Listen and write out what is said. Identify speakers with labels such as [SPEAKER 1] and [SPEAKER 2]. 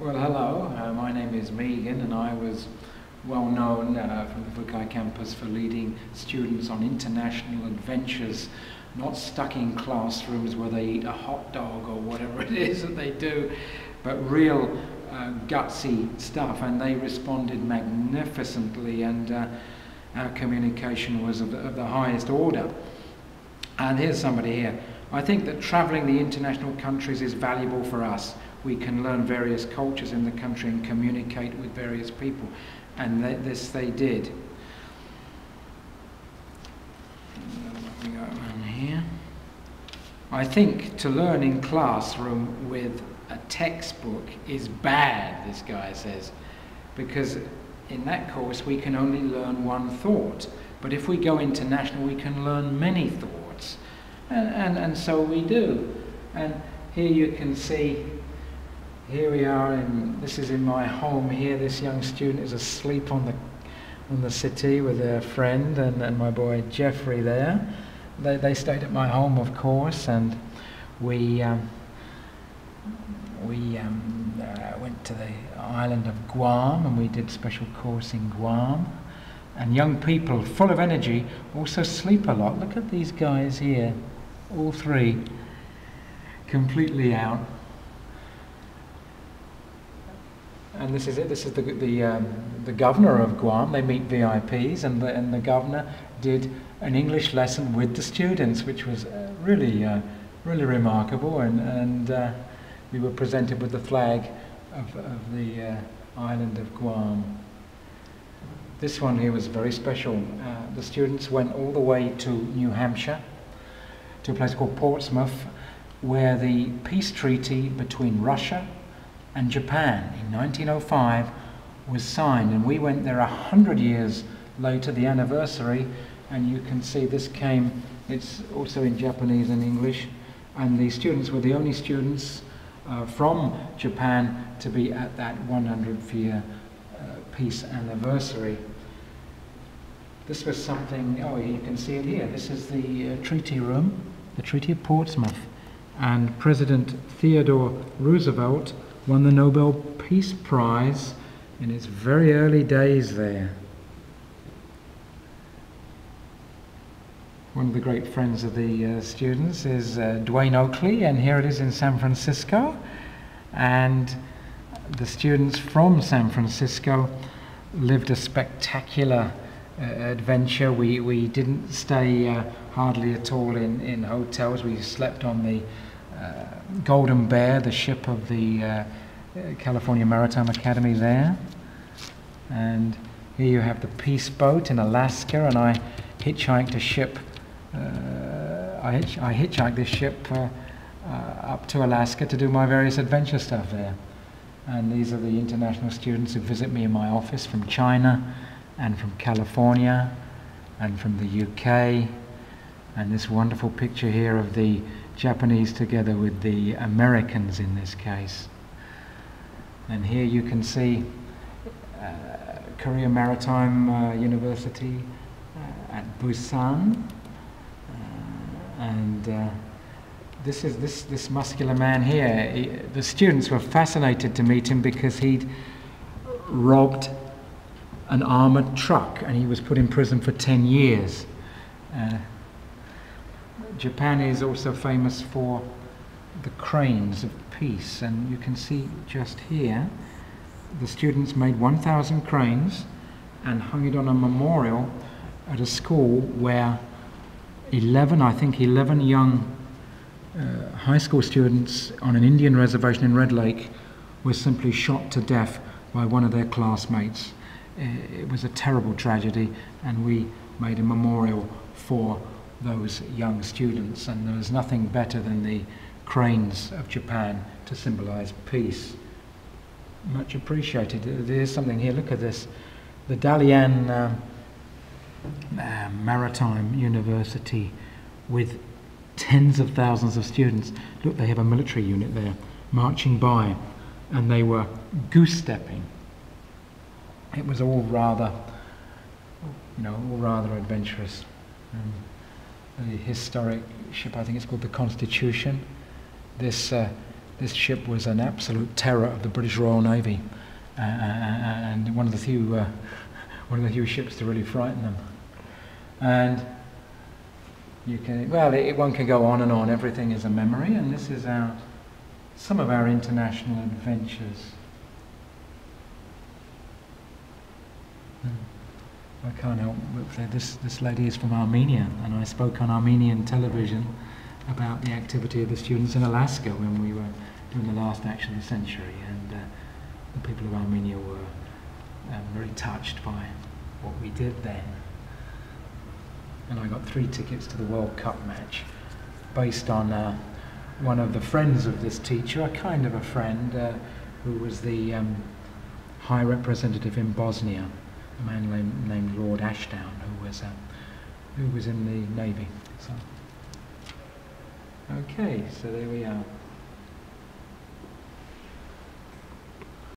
[SPEAKER 1] Well, hello. My name is Meegan, and I was well known from the Fukae campus for leading students on international adventures, not stuck in classrooms where they eat a hot dog or whatever it is that they do, but real gutsy stuff. And they responded magnificently, and our communication was of the highest order. And here's somebody here. I think that travelling the international countries is valuable for us. We can learn various cultures in the country and communicate with various people. And this they did. We go around here. I think to learn in classroom with a textbook is bad, this guy says, because in that course we can only learn one thought. But if we go international, we can learn many thoughts. And so we do. And here you can see, here we are, this is in my home here. This young student is asleep on the settee with a friend, and my boy Jeffrey there. They stayed at my home, of course, and we went to the island of Guam, and we did special course in Guam. And young people, full of energy, also sleep a lot. Look at these guys here, all three, completely out. And this is it. This is the governor of Guam. They meet VIPs, and the governor did an English lesson with the students, which was really remarkable. And we were presented with the flag of the island of Guam. This one here was very special. The students went all the way to New Hampshire, to a place called Portsmouth, where the peace treaty between Russia and Japan in 1905 was signed, and we went there 100 years later, the anniversary, and you can see this came, it's also in Japanese and English, and the students were the only students from Japan to be at that 100th year peace anniversary. This was something, oh, you can see it here. This is the treaty room, the Treaty of Portsmouth, and President Theodore Roosevelt won the Nobel Peace Prize in its very early days there. One of the great friends of the students is Dwayne Oakley, and here it is in San Francisco. And the students from San Francisco lived a spectacular adventure. We didn't stay hardly at all in hotels. We slept on the Golden Bear, the ship of the California Maritime Academy there. And here you have the Peace Boat in Alaska, and I hitchhiked a ship. I hitchhiked this ship up to Alaska to do my various adventure stuff there. And these are the international students who visit me in my office from China and from California and from the UK. And this wonderful picture here of the Japanese together with the Americans in this case. And here you can see Korea Maritime University at Busan. This muscular man here, the students were fascinated to meet him because he'd robbed an armoured truck and he was put in prison for 10 years. Japan is also famous for the cranes of peace, and you can see just here the students made 1,000 cranes and hung it on a memorial at a school where 11 young high school students on an Indian reservation in Red Lake were simply shot to death by one of their classmates. It was a terrible tragedy, and we made a memorial for those young students, and there was nothing better than the cranes of Japan to symbolize peace. Much appreciated. There's something here, look at this. The Dalian Maritime University with tens of thousands of students. Look, they have a military unit there marching by, and they were goose-stepping. It was all rather, adventurous. The historic ship, I think it's called the Constitution. This this ship was an absolute terror of the British Royal Navy, and one of the few ships to really frighten them. And you can, well, one can go on and on. Everything is a memory, and this is some of our international adventures. I can't help but say this lady is from Armenia, and I spoke on Armenian television about the activity of the students in Alaska when we were doing the last action of the century, and the people of Armenia were very touched by what we did then. And I got 3 tickets to the World Cup match based on one of the friends of this teacher, a kind of a friend, who was the High Representative in Bosnia, a man named Lord Ashdown, who was in the Navy. So, okay, so there we are.